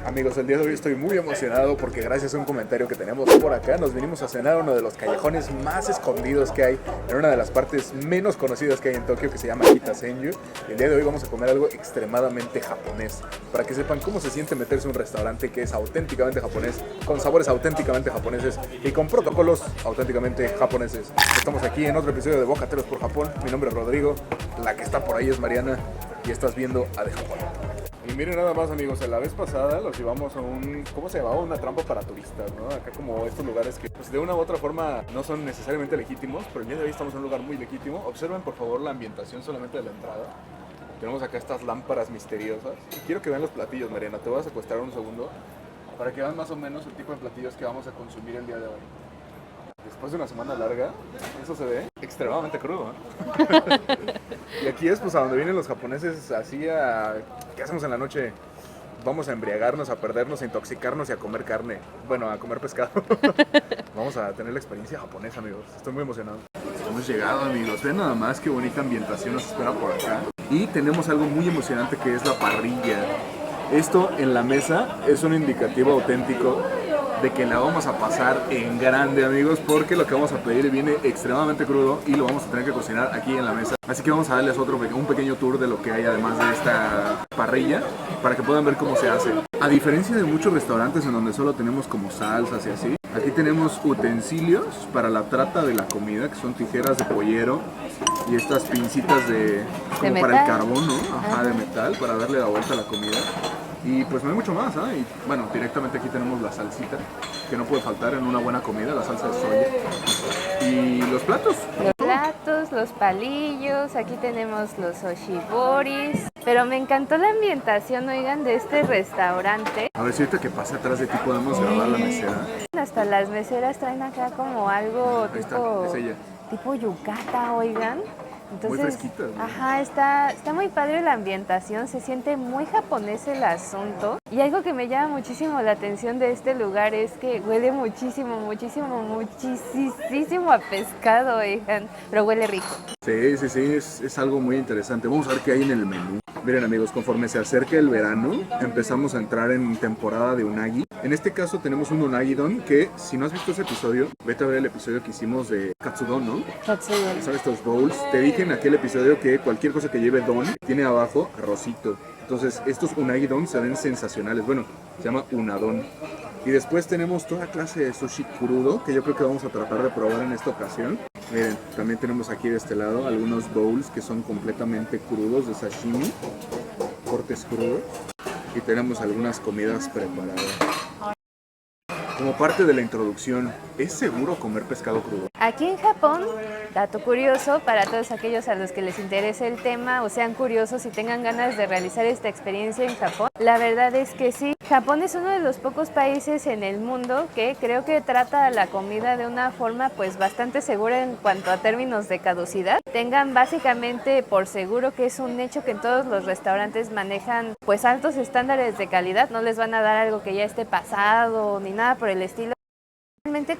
Amigos, el día de hoy estoy muy emocionado porque gracias a un comentario que tenemos por acá nos vinimos a cenar a uno de los callejones más escondidos que hay en una de las partes menos conocidas que hay en Tokio, que se llama Kitasenju. El día de hoy vamos a comer algo extremadamente japonés, para que sepan cómo se siente meterse a un restaurante que es auténticamente japonés, con sabores auténticamente japoneses y con protocolos auténticamente japoneses. Estamos aquí en otro episodio de Bocateros por Japón. Mi nombre es Rodrigo, la que está por ahí es Mariana y estás viendo a De Japón. Y miren nada más, amigos, la vez pasada los llevamos a ¿cómo se llamaba? Una trampa para turistas, ¿no? Acá como estos lugares que pues de una u otra forma no son necesariamente legítimos, pero el día de hoy estamos en un lugar muy legítimo. Observen por favor la ambientación solamente de la entrada. Tenemos acá estas lámparas misteriosas. Y quiero que vean los platillos, Mariana, te voy a secuestrar un segundo para que vean más o menos el tipo de platillos que vamos a consumir el día de hoy. Después de una semana larga, eso se ve extremadamente crudo, ¿eh? Y aquí es pues a donde vienen los japoneses así a... ¿Qué hacemos en la noche? Vamos a embriagarnos, a perdernos, a intoxicarnos y a comer carne. Bueno, a comer pescado. Vamos a tener la experiencia japonesa, amigos. Estoy muy emocionado. Hemos llegado, amigos. Vean nada más qué bonita ambientación nos espera por acá. Y tenemos algo muy emocionante que es la parrilla. Esto en la mesa es un indicativo auténtico de que la vamos a pasar en grande, amigos, porque lo que vamos a pedir viene extremadamente crudo y lo vamos a tener que cocinar aquí en la mesa. Así que vamos a darles un pequeño tour de lo que hay además de esta parrilla para que puedan ver cómo se hace. A diferencia de muchos restaurantes en donde solo tenemos como salsas y así, aquí tenemos utensilios para la trata de la comida, que son tijeras de pollero y estas pincitas como para el carbón, ¿no? Ajá, de metal, para darle la vuelta a la comida. Y pues no hay mucho más, ¿eh? Y bueno, directamente aquí tenemos la salsita, que no puede faltar en una buena comida, la salsa de soya. Y los platos. Los platos, los palillos, aquí tenemos los oshiboris. Pero me encantó la ambientación, oigan, de este restaurante. A ver si ahorita que pase atrás de ti podemos grabar la mesera. Hasta las meseras traen acá como algo Ahí está, es ella. tipo yukata, oigan. Entonces, muy fresquita, ¿no? Ajá, está muy padre la ambientación, se siente muy japonés el asunto. Y algo que me llama muchísimo la atención de este lugar es que huele muchísimo a pescado, oigan, pero huele rico. Sí, es algo muy interesante. Vamos a ver qué hay en el menú. Miren, amigos, conforme se acerca el verano, empezamos a entrar en temporada de unagi. En este caso tenemos un unagi-don que, si no has visto ese episodio, vete a ver el episodio que hicimos de katsudon, ¿no? Katsudon. Son estos bowls. Te dije en aquel episodio que cualquier cosa que lleve don tiene abajo arrocito. Entonces, estos unagi-don se ven sensacionales. Bueno, se llama unadon. Y después tenemos toda clase de sushi crudo, que yo creo que vamos a tratar de probar en esta ocasión. Miren, también tenemos aquí de este lado algunos bowls que son completamente crudos de sashimi, cortes crudos. Y tenemos algunas comidas preparadas. Como parte de la introducción, ¿es seguro comer pescado crudo? Aquí en Japón, dato curioso para todos aquellos a los que les interese el tema o sean curiosos y tengan ganas de realizar esta experiencia en Japón, la verdad es que sí. Japón es uno de los pocos países en el mundo que creo que trata la comida de una forma pues bastante segura en cuanto a términos de caducidad. Tengan básicamente por seguro que es un hecho que en todos los restaurantes manejan pues altos estándares de calidad, no les van a dar algo que ya esté pasado ni nada por el estilo.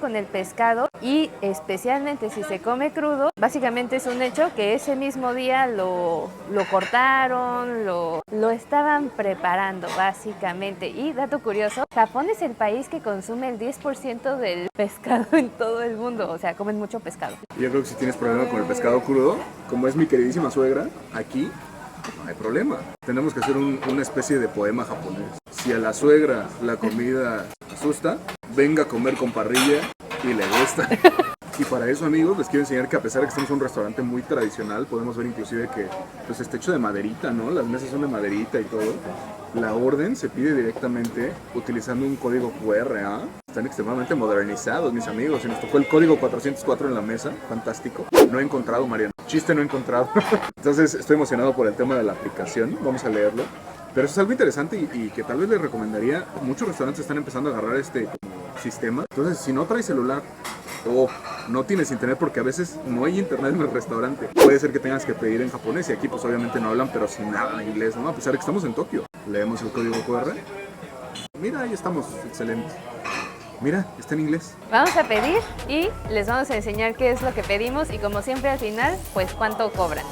Con el pescado y especialmente si se come crudo, básicamente es un hecho que ese mismo día lo cortaron, lo estaban preparando básicamente. Y dato curioso, Japón es el país que consume el 10% del pescado en todo el mundo, o sea, comen mucho pescado. Yo creo que si tienes problema con el pescado crudo, como es mi queridísima suegra, aquí no hay problema. Tenemos que hacer una especie de poema japonés. Si a la suegra la comida asusta, venga a comer con parrilla y le gusta. Y para eso, amigos, les quiero enseñar que a pesar de que estamos en un restaurante muy tradicional, podemos ver inclusive que pues está hecho de maderita, ¿no? Las mesas son de maderita y todo. La orden se pide directamente utilizando un código QR, ¿ah? Están extremadamente modernizados, mis amigos. Y nos tocó el código 404 en la mesa. Fantástico. No he encontrado, Mariana. Chiste no he encontrado. Entonces estoy emocionado por el tema de la aplicación. Vamos a leerlo. Pero eso es algo interesante y que tal vez les recomendaría. Muchos restaurantes están empezando a agarrar este sistema. Entonces, si no traes celular o no tienes internet, porque a veces no hay internet en el restaurante, puede ser que tengas que pedir en japonés. Y aquí pues obviamente no hablan, pero sin nada en inglés, ¿no? A pesar de que estamos en Tokio. Leemos el código QR. Mira, ahí estamos. Excelente. Mira, está en inglés. Vamos a pedir y les vamos a enseñar qué es lo que pedimos y como siempre al final, pues cuánto cobran.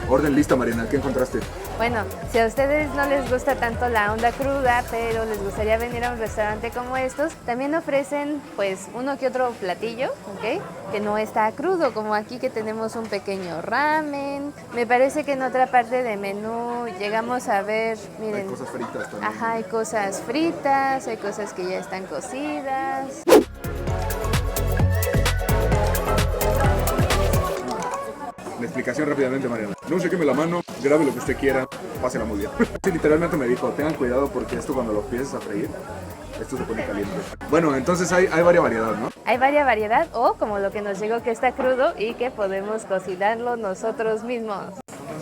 Orden lista, Mariana. ¿Qué encontraste? Bueno, si a ustedes no les gusta tanto la onda cruda, pero les gustaría venir a un restaurante como estos, también ofrecen pues uno que otro platillo, ¿ok? Que no está crudo, como aquí que tenemos un pequeño ramen. Me parece que en otra parte de menú llegamos a ver, miren. Hay cosas fritas también. Ajá, hay cosas fritas, hay cosas que ya están cocidas. La explicación rápidamente, Mariana. No se queme la mano, grabe lo que usted quiera, pásela muy bien. Sí, literalmente me dijo, tengan cuidado porque esto cuando lo empieces a freír, esto se pone caliente. Bueno, entonces hay varias variedades, ¿no? Hay varias variedad o como lo que nos llegó que está crudo y que podemos cocinarlo nosotros mismos.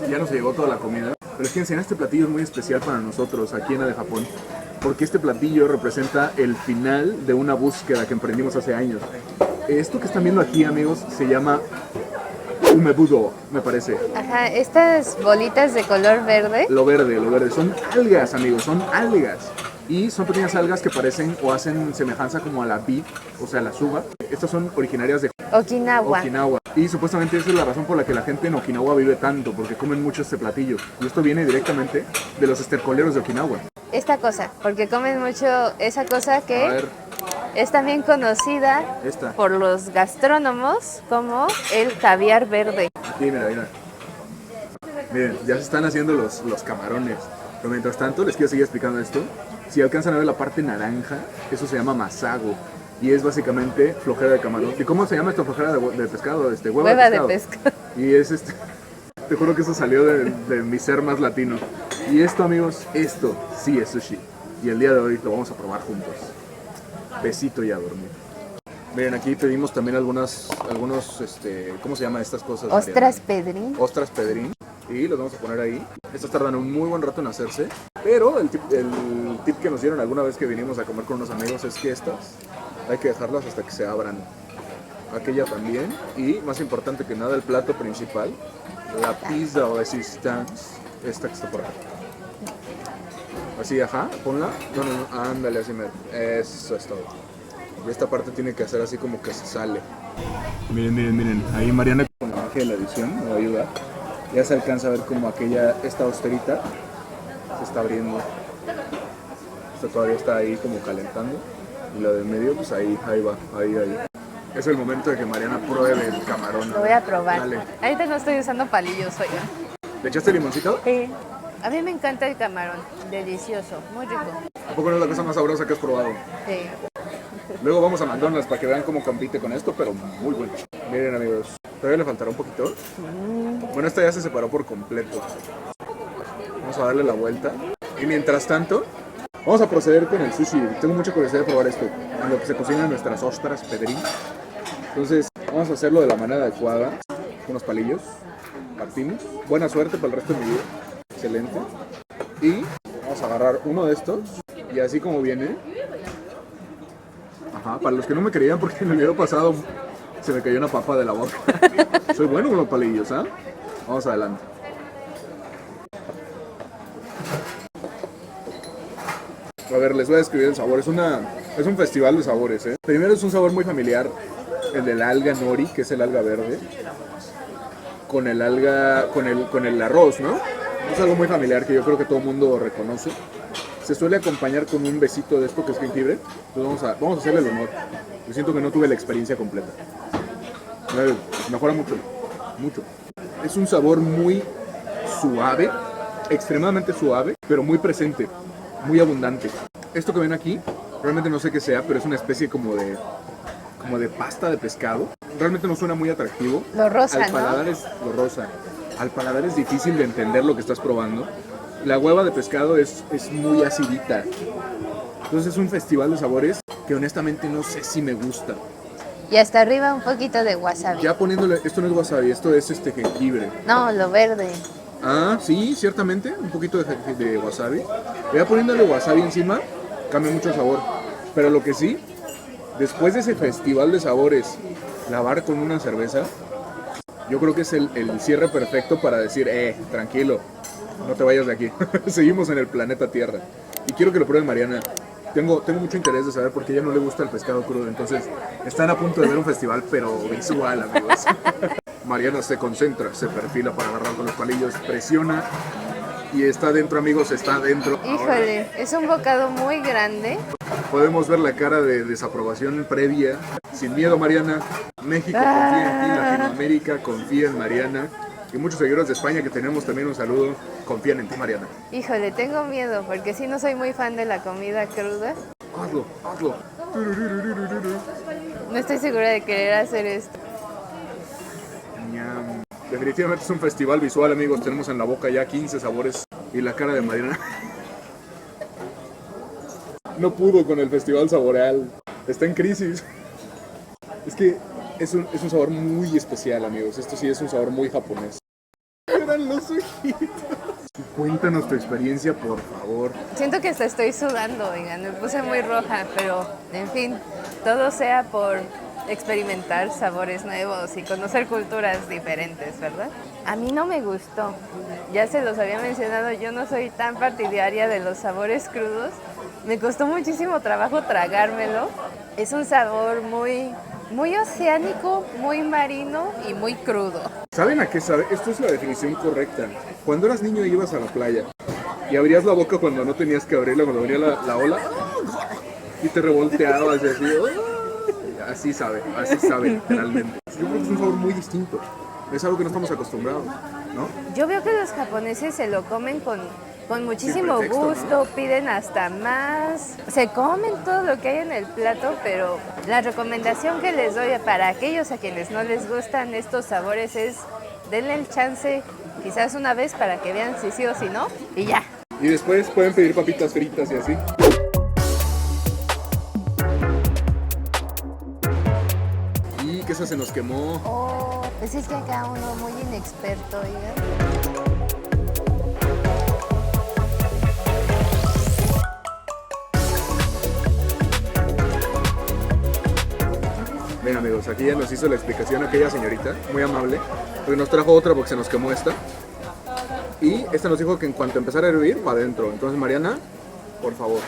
Ya nos llegó toda la comida, pero fíjense, este platillo es muy especial para nosotros aquí en la de Japón, porque este platillo representa el final de una búsqueda que emprendimos hace años. Esto que están viendo aquí, amigos, se llama umebudo, me parece. Ajá, estas bolitas de color verde. Lo verde. Son algas, amigos, son algas. Y son pequeñas algas que parecen o hacen semejanza como a la beet, o sea, las uvas. Estas son originarias de Okinawa. Y supuestamente esa es la razón por la que la gente en Okinawa vive tanto, porque comen mucho este platillo. Y esto viene directamente de los estercoleros de Okinawa. Esta cosa, porque comen mucho esa cosa A que ver, es también conocida esta. por los gastrónomos como el caviar verde. Aquí, mira. Miren, ya se están haciendo los camarones. Pero mientras tanto, les quiero seguir explicando esto. Si alcanzan a ver la parte naranja, eso se llama masago. Y es básicamente flojera de camarón. ¿Y cómo se llama esta flojera de pescado? Hueva de pescado. Y es te juro que eso salió de mi ser más latino. Y esto, amigos, esto sí es sushi. Y el día de hoy lo vamos a probar juntos. Besito y a dormir. Miren, aquí pedimos también algunos, ¿cómo se llaman estas cosas? Ostras pedrín. Ostras pedrín. Y los vamos a poner ahí. Estas tardan un muy buen rato en hacerse. Pero el tip que nos dieron alguna vez que vinimos a comer con unos amigos es que estas hay que dejarlas hasta que se abran. Aquella también. Y más importante que nada, el plato principal, la pizza o resistance, esta que está por acá. Así, ajá, ponla. No, ándale, así mero. Eso es todo. Y esta parte tiene que hacer así como que se sale. Miren. Ahí Mariana con la magia de la edición me va a ayudar. Ya se alcanza a ver como esta austerita se está abriendo. Esta todavía está ahí como calentando. Y la del medio, pues ahí va, ahí. Es el momento de que Mariana pruebe el camarón. Lo voy a probar. Dale. Ahorita no estoy usando palillos, oiga. ¿Le echaste limoncito? Sí. A mí me encanta el camarón. Delicioso, muy rico. ¿A poco no es la cosa más sabrosa que has probado? Sí. Luego vamos a McDonald's para que vean cómo compite con esto, pero muy bueno. Miren, amigos, todavía le faltará un poquito. Bueno, esta ya se separó por completo. Vamos a darle la vuelta. Y mientras tanto, vamos a proceder con el sushi. Tengo mucha curiosidad de probar esto. En lo que se cocinan nuestras ostras pedrín. Entonces, vamos a hacerlo de la manera adecuada. Unos palillos. Partimos. Buena suerte para el resto de mi vida. Excelente. Y vamos a agarrar uno de estos. Y así como viene. Ajá, para los que no me creían porque en el video pasado se me cayó una papa de la boca. Soy bueno con los palillos, ¿ah? Vamos adelante. A ver, les voy a describir el sabor. Es un festival de sabores, ¿eh? Primero es un sabor muy familiar, el del alga nori, que es el alga verde, con el arroz, ¿no? Es algo muy familiar que yo creo que todo el mundo reconoce. Se suele acompañar con un besito de esto que es jengibre. Entonces vamos a hacerle el honor. Yo siento que no tuve la experiencia completa. Mejora mucho. Es un sabor muy suave, extremadamente suave, pero muy presente, muy abundante. Esto que ven aquí, realmente no sé qué sea, pero es una especie como de pasta de pescado. Realmente no suena muy atractivo. Lo rosa, Al paladar, ¿no? lo rosa. Al paladar es difícil de entender lo que estás probando. La hueva de pescado es muy acidita. Entonces es un festival de sabores que honestamente no sé si me gusta. Y hasta arriba un poquito de wasabi. Ya poniéndole, esto no es wasabi, esto es jengibre. No, lo verde. Ah, sí, ciertamente, un poquito de wasabi. Ya poniéndole wasabi encima, cambia mucho el sabor. Pero lo que sí, después de ese festival de sabores, lavar con una cerveza, yo creo que es el cierre perfecto para decir, tranquilo, no te vayas de aquí. Seguimos en el planeta Tierra. Y quiero que lo pruebe Mariana. Tengo mucho interés de saber por qué a ella no le gusta el pescado crudo. Entonces, están a punto de ver un festival, pero visual, amigos. Mariana se concentra, se perfila para agarrar con los palillos, presiona Y está dentro, amigos, está dentro. Híjole, es un bocado muy grande. Podemos ver la cara de desaprobación previa. Sin miedo, Mariana. México confía en ti, Latinoamérica confía en Mariana. Y muchos seguidores de España que tenemos también un saludo, confían en ti, Mariana. Híjole, tengo miedo porque sí no soy muy fan de la comida cruda. Hazlo, hazlo. No estoy segura de querer hacer esto. Ñam. Definitivamente es un festival visual, amigos. Tenemos en la boca ya 15 sabores. Y la cara de Mariana. No pudo con el festival saboreal. Está en crisis. Es que es un sabor muy especial, amigos. Esto sí es un sabor muy japonés. Eran los ojitos. Cuéntanos tu experiencia, por favor. Siento que hasta estoy sudando, oigan, me puse muy roja, pero en fin, todo sea por experimentar sabores nuevos y conocer culturas diferentes, ¿verdad? A mí no me gustó, ya se los había mencionado, yo no soy tan partidaria de los sabores crudos, me costó muchísimo trabajo tragármelo, es un sabor muy oceánico, muy marino y muy crudo. ¿Saben a qué sabe? Esto es la definición correcta. Cuando eras niño ibas a la playa y abrías la boca cuando no tenías que abrirla, cuando venía la ola y te revolteabas y así, así sabe literalmente. Yo creo que es un sabor muy distinto. Es algo que no estamos acostumbrados, ¿no? Yo veo que los japoneses se lo comen con muchísimo gusto, ¿no? Piden hasta más, se comen todo lo que hay en el plato, pero la recomendación que les doy para aquellos a quienes no les gustan estos sabores es denle el chance quizás una vez para que vean si sí o si no, y ya. Y después pueden pedir papitas fritas y así. Y que eso se nos quemó. Oh, pues es que acá uno muy inexperto, ¿ya? Ven, amigos, aquí ya nos hizo la explicación aquella señorita, muy amable, porque nos trajo otra porque se nos quemó esta. Y esta nos dijo que en cuanto empezara a hervir, para adentro. Entonces, Mariana, por favor.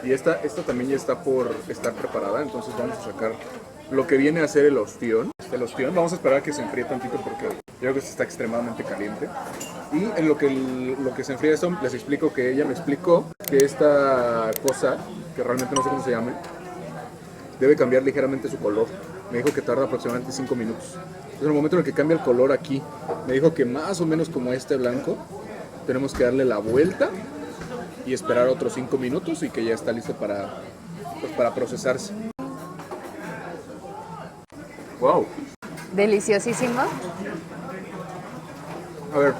Y esta también ya está por estar preparada, entonces vamos a sacar lo que viene a ser el ostión. El ostión, vamos a esperar a que se enfríe tantito porque yo creo que está extremadamente caliente. Y en lo que se enfría esto, les explico que ella me explicó que esta cosa, que realmente no sé cómo se llame, debe cambiar ligeramente su color. Me dijo que tarda aproximadamente 5 minutos. Entonces, en el momento en el que cambia el color aquí, me dijo que más o menos como este blanco, tenemos que darle la vuelta y esperar otros 5 minutos y que ya está listo para procesarse. ¡Wow! Deliciosísimo. A ver,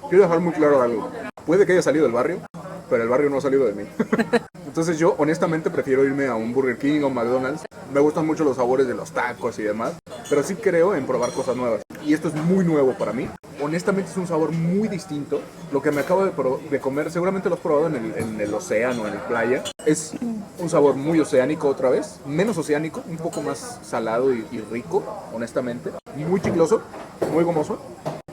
quiero dejar muy claro algo. Puede que haya salido del barrio, pero el barrio no ha salido de mí. Entonces yo honestamente prefiero irme a un Burger King o un McDonald's. Me gustan mucho los sabores de los tacos y demás, pero sí creo en probar cosas nuevas. Y esto es muy nuevo para mí. Honestamente es un sabor muy distinto. Lo que me acabo de comer, seguramente lo has probado en el océano, en la playa. Es un sabor muy oceánico otra vez, menos oceánico, un poco más salado y rico, honestamente. Muy chicloso, muy gomoso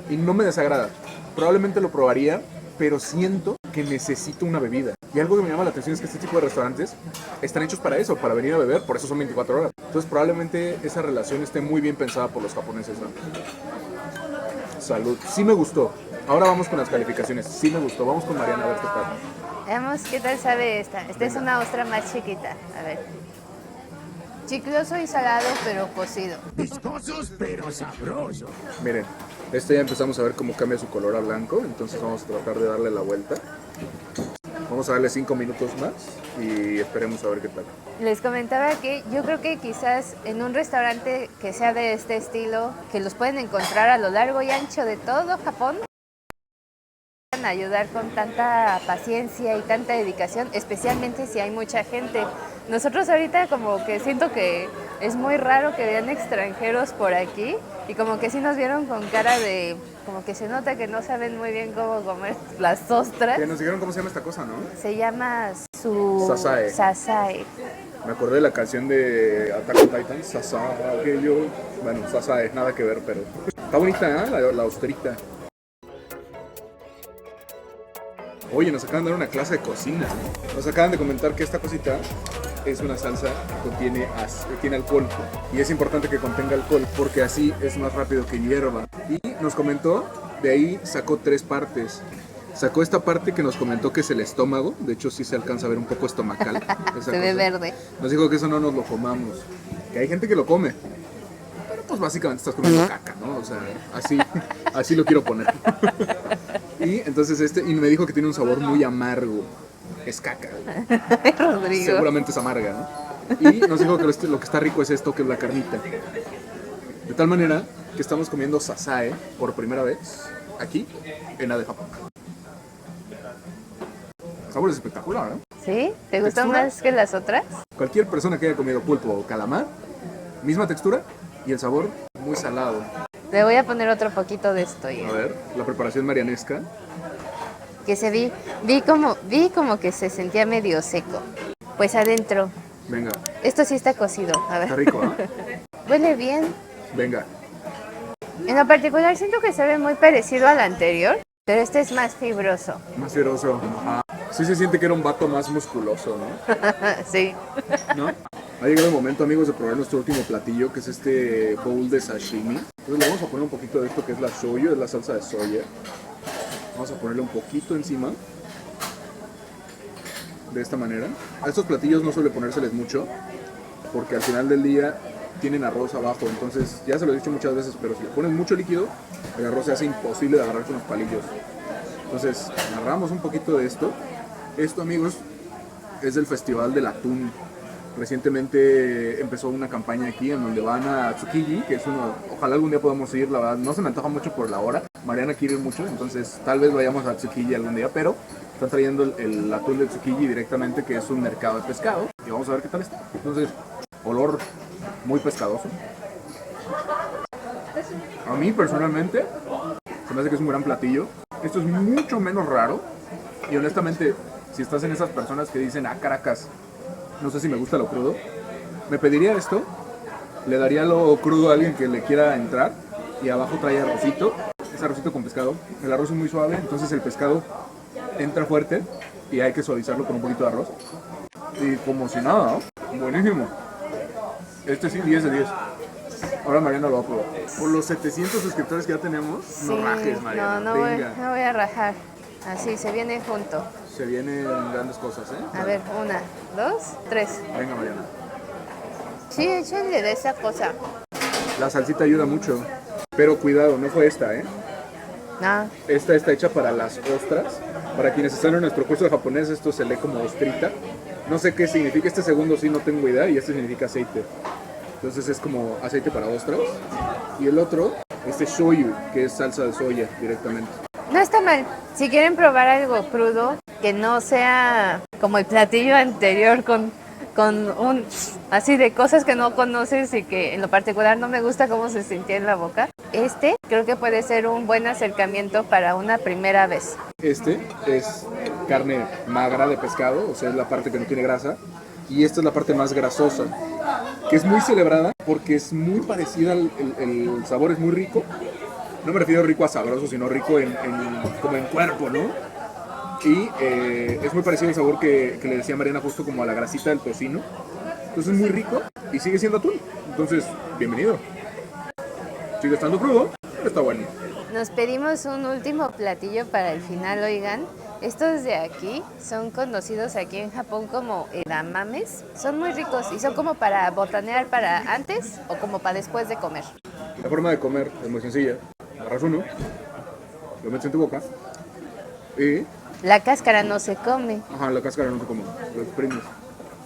y no me desagrada. Probablemente lo probaría, pero siento que necesito una bebida. Y algo que me llama la atención es que este tipo de restaurantes están hechos para eso, para venir a beber, por eso son 24 horas. Entonces probablemente esa relación esté muy bien pensada por los japoneses, ¿no? Salud. Sí me gustó. Ahora vamos con las calificaciones. Sí me gustó. Vamos con Mariana a ver qué tal. Veamos qué tal sabe esta. Esta es una ostra más chiquita. A ver. Chicloso y salado, pero cocido. Viscosos pero sabrosos. Miren, este ya empezamos a ver cómo cambia su color a blanco, entonces vamos a tratar de darle la vuelta. Vamos a darle 5 minutos más y esperemos a ver qué tal. Les comentaba que yo creo que quizás en un restaurante que sea de este estilo, que los pueden encontrar a lo largo y ancho de todo Japón, pueden ayudar con tanta paciencia y tanta dedicación, especialmente si hay mucha gente. Nosotros ahorita como que siento que es muy raro que vean extranjeros por aquí y como que sí nos vieron con cara de, como que se nota que no saben muy bien cómo comer las ostras. Que nos dijeron cómo se llama esta cosa, ¿no? Se llama Sasae. Sasae. Me acordé de la canción de Attack on Titan, Sasae, que yo, bueno, Sasae, nada que ver, pero está bonita, ¿eh? La ostrita. Oye, nos acaban de dar una clase de cocina. Nos acaban de comentar que esta cosita es una salsa que tiene alcohol. Y es importante que contenga alcohol porque así es más rápido que hierva. Y nos comentó, de ahí sacó 3 partes. Sacó esta parte que nos comentó que es el estómago. De hecho, sí se alcanza a ver un poco estomacal. Se ve verde. Nos dijo que eso no nos lo comamos. Que hay gente que lo come. Pero pues básicamente estás comiendo caca, ¿no? O sea, así lo quiero poner. Y entonces y me dijo que tiene un sabor muy amargo. Es caca. Rodrigo. Seguramente es amarga, ¿no? Y nos dijo que lo que está rico es esto, que es la carnita. De tal manera que estamos comiendo sasae por primera vez aquí en la de Japón. El sabor es espectacular, ¿no? ¿Sí? ¿Te gustó ¿Textura? más que las otras? Cualquier persona que haya comido pulpo o calamar, misma textura y el sabor muy salado. Le voy a poner otro poquito de esto. A ver, la preparación marianesca. Que vi como que se sentía medio seco. Pues adentro. Venga, Esto sí está cocido. A está ver. rico, ¿eh? Huele bien. Venga. En lo particular siento que sabe muy parecido al anterior, pero este es más fibroso. Más fibroso. Ajá. Sí se siente que era un vato más musculoso, ¿no? Sí. ¿No? Ha llegado el momento, amigos, de probar nuestro último platillo, que es este bowl de sashimi. Entonces le vamos a poner un poquito de esto que es la shoyu, es la salsa de soya. Vamos a ponerle un poquito encima. De esta manera. A estos platillos no suele ponérseles mucho, porque al final del día tienen arroz abajo. Entonces, ya se lo he dicho muchas veces, pero si le pones mucho líquido, el arroz se hace imposible de agarrar con los palillos. Entonces, agarramos un poquito de esto. Esto, amigos, es del Festival del Atún. Recientemente empezó una campaña aquí en donde van a Tsukiji, que es uno, ojalá algún día podamos ir, la verdad, no se me antoja mucho por la hora. Mariana quiere ir mucho, entonces tal vez vayamos a Tsukiji algún día, pero están trayendo el atún de Tsukiji directamente, que es un mercado de pescado, y vamos a ver qué tal está. Entonces, olor muy pescadoso. A mí personalmente se me hace que es un gran platillo. Esto es mucho menos raro, y honestamente, si estás en esas personas que dicen, Caracas, no sé si me gusta lo crudo, me pediría esto, le daría lo crudo a alguien que le quiera entrar, y abajo trae arrocito, es arrocito con pescado. El arroz es muy suave, entonces el pescado entra fuerte y hay que suavizarlo con un poquito de arroz. Y como si nada, ¿no? Buenísimo. Este sí, 10 de 10. Ahora Mariana lo va a probar. Por los 700 suscriptores que ya tenemos, no rajes, Mariana. No voy a rajar. Así, se viene junto. Se vienen grandes cosas, ¿eh? A ver, 1, 2, 3. Venga, Mariana. Sí, échenle de esa cosa. La salsita ayuda mucho. Pero cuidado, no fue esta, ¿eh? Ah, Esta está hecha para las ostras. Para quienes están en nuestro curso de japonés, esto se lee como ostrita. No sé qué significa. Este segundo sí no tengo idea, y este significa aceite. Entonces es como aceite para ostras. Y el otro, este shoyu, que es salsa de soya directamente. no está mal. Si quieren probar algo crudo, que no sea como el platillo anterior con un así de cosas que no conoces y que en lo particular no me gusta cómo se sentía en la boca. Este creo que puede ser un buen acercamiento para una primera vez. Este es carne magra de pescado, o sea, es la parte que no tiene grasa. Y esta es la parte más grasosa, que es muy celebrada porque es muy parecida, el sabor es muy rico. No me refiero rico a sabroso, sino rico como en cuerpo, ¿no? Y es muy parecido el sabor que le decía Mariana, justo como a la grasita del tocino. Entonces es muy rico y sigue siendo atún. Entonces, bienvenido. Sigue estando crudo, pero está bueno. Nos pedimos un último platillo para el final, oigan. Estos de aquí son conocidos aquí en Japón como edamames. Son muy ricos y son como para botanear para antes o como para después de comer. La forma de comer es muy sencilla. Agarras uno, lo metes en tu boca y... La cáscara no se come. Ajá, la cáscara no se come, lo exprimes.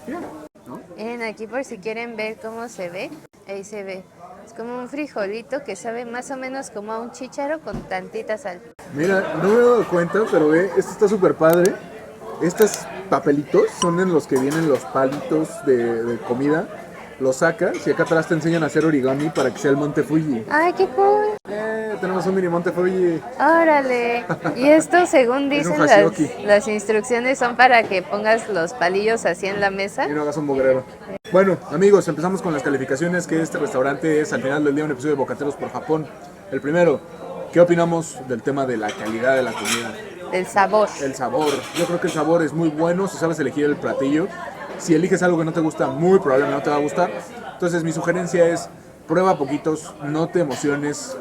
Ya, ¿no? Miren aquí por si quieren ver cómo se ve. Ahí se ve. Es como un frijolito que sabe más o menos como a un chícharo con tantita sal. Mira, no me he dado cuenta, pero ve, esto está súper padre. Estos papelitos son en los que vienen los palitos de comida. Los sacas y acá atrás te enseñan a hacer origami para que sea el monte Fuji. ¡Ay, qué cool! Tenemos un mini monte Fuji. ¡Órale! Y esto, según Es un dicen hashioki. las instrucciones, son para que pongas los palillos así en la mesa. Y no hagas un mugrero. Bueno, amigos, empezamos con las calificaciones, que este restaurante es al final del día un episodio de Bocateros por Japón. El primero, ¿qué opinamos del tema de la calidad de la comida? Del sabor. El sabor. Yo creo que el sabor es muy bueno si sabes elegir el platillo. Si eliges algo que no te gusta, muy probablemente no te va a gustar. Entonces mi sugerencia es, prueba poquitos, no te emociones,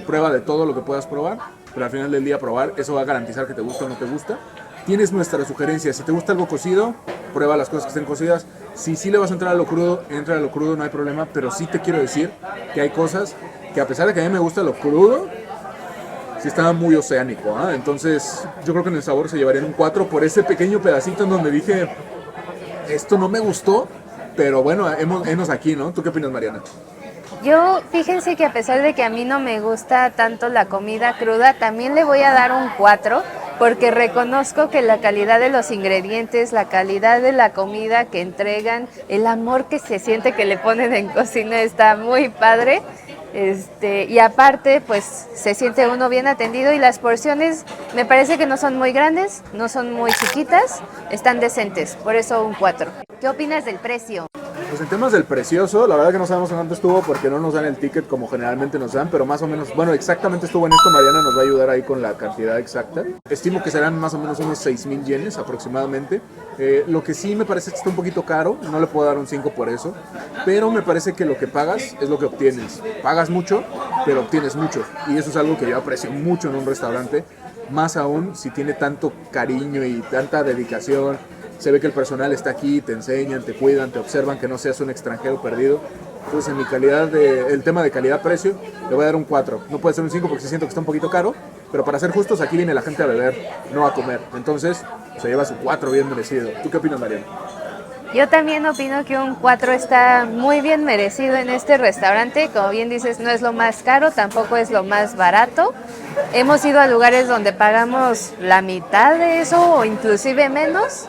prueba de todo lo que puedas probar pero al final del día probar, eso va a garantizar que te gusta o no te gusta. Tienes nuestras sugerencias, si te gusta algo cocido, prueba las cosas que estén cocidas. Si sí le vas a entrar a lo crudo, entra a lo crudo, no hay problema, pero sí te quiero decir que hay cosas que a pesar de que a mí me gusta lo crudo, sí estaba muy oceánico, ¿eh? Entonces yo creo que en el sabor se llevaría un 4 por ese pequeño pedacito en donde dije, esto no me gustó, pero bueno, hemos aquí, ¿no? ¿Tú qué opinas, Mariana? Yo, fíjense que a pesar de que a mí no me gusta tanto la comida cruda, también le voy a dar un 4, porque reconozco que la calidad de los ingredientes, la calidad de la comida que entregan, el amor que se siente que le ponen en cocina está muy padre. Y aparte, pues se siente uno bien atendido y las porciones me parece que no son muy grandes, no son muy chiquitas, están decentes, por eso un 4. ¿Qué opinas del precio? Pues en temas del precioso, la verdad que no sabemos en cuánto estuvo porque no nos dan el ticket como generalmente nos dan, pero más o menos, bueno, exactamente estuvo en esto, Mariana nos va a ayudar ahí con la cantidad exacta. Estimo que serán más o menos unos 6,000 yenes aproximadamente. Lo que sí me parece que está un poquito caro, no le puedo dar un 5 por eso, pero me parece que lo que pagas es lo que obtienes. Pagas mucho, pero obtienes mucho, y eso es algo que yo aprecio mucho en un restaurante, más aún si tiene tanto cariño y tanta dedicación. Se ve que el personal está aquí, te enseñan, te cuidan, te observan, que no seas un extranjero perdido. Entonces, en mi el tema de calidad-precio, le voy a dar un 4. No puede ser un 5 porque sí siento que está un poquito caro, pero para ser justos, aquí viene la gente a beber, no a comer. Entonces, se lleva su 4 bien merecido. ¿Tú qué opinas, Mariana? Yo también opino que un 4 está muy bien merecido en este restaurante. Como bien dices, no es lo más caro, tampoco es lo más barato. Hemos ido a lugares donde pagamos la mitad de eso o inclusive menos.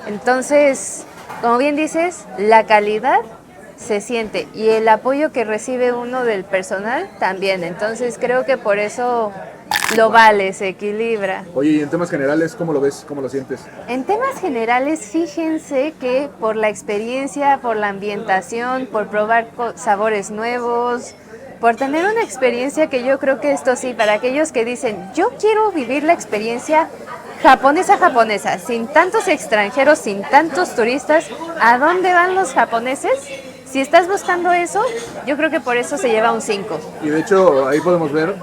Entonces, como bien dices, la calidad se siente y el apoyo que recibe uno del personal también. Entonces, creo que por eso lo vale, se equilibra. Oye, y en temas generales, ¿cómo lo ves? ¿Cómo lo sientes? En temas generales, fíjense que por la experiencia, por la ambientación, por probar sabores nuevos, por tener una experiencia que yo creo que esto sí, para aquellos que dicen, yo quiero vivir la experiencia japonesa, sin tantos extranjeros, sin tantos turistas, ¿a dónde van los japoneses? Si estás buscando eso, yo creo que por eso se lleva un 5. Y de hecho, ahí podemos ver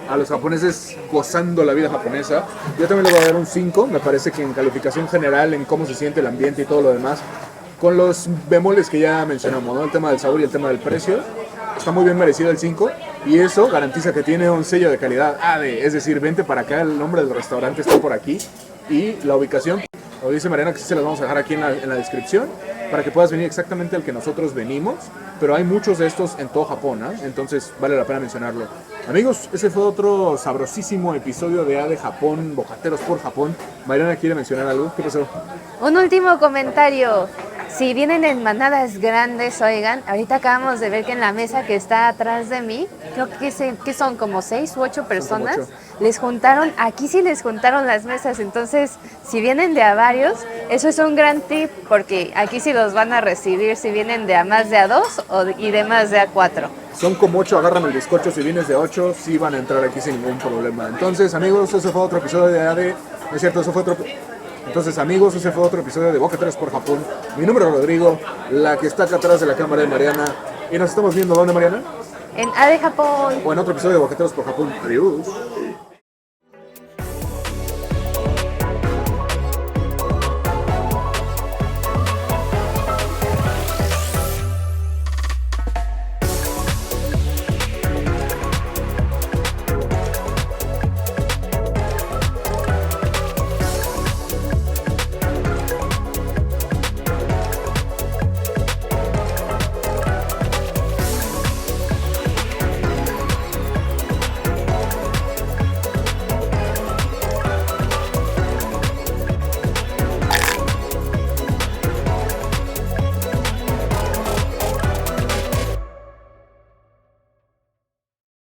a los japoneses gozando la vida japonesa. Yo también le voy a dar un 5, me parece que en calificación general, en cómo se siente el ambiente y todo lo demás, con los bemoles que ya mencionamos, ¿no? El tema del sabor y el tema del precio, está muy bien merecido el 5 y eso garantiza que tiene un sello de calidad ADE, es decir, vente para acá, el nombre del restaurante está por aquí y la ubicación, como dice Mariana, que sí se las vamos a dejar aquí en la descripción para que puedas venir exactamente al que nosotros venimos, pero hay muchos de estos en todo Japón, ¿eh? Entonces vale la pena mencionarlo. Amigos, ese fue otro sabrosísimo episodio de ADE Japón, Bocateros por Japón. Mariana quiere mencionar algo, ¿qué pasó? Un último comentario. Si vienen en manadas grandes, oigan, ahorita acabamos de ver que en la mesa que está atrás de mí, creo que son como 6 u 8 personas, les juntaron, aquí sí les juntaron las mesas, entonces si vienen de a varios, eso es un gran tip, porque aquí sí los van a recibir si vienen de a más de a 2 y de más de a 4. Son como 8, agárrame el bizcocho, si vienes de 8, sí van a entrar aquí sin ningún problema. Entonces, amigos, eso fue otro episodio de ADE, ¿no es cierto? Eso fue otro... Entonces, amigos, ese fue otro episodio de Bocateros por Japón. Mi nombre es Rodrigo, la que está acá atrás de la cámara de Mariana. Y nos estamos viendo, ¿dónde, Mariana? En ADE Japón. O en otro episodio de Bocateros por Japón. Adiós.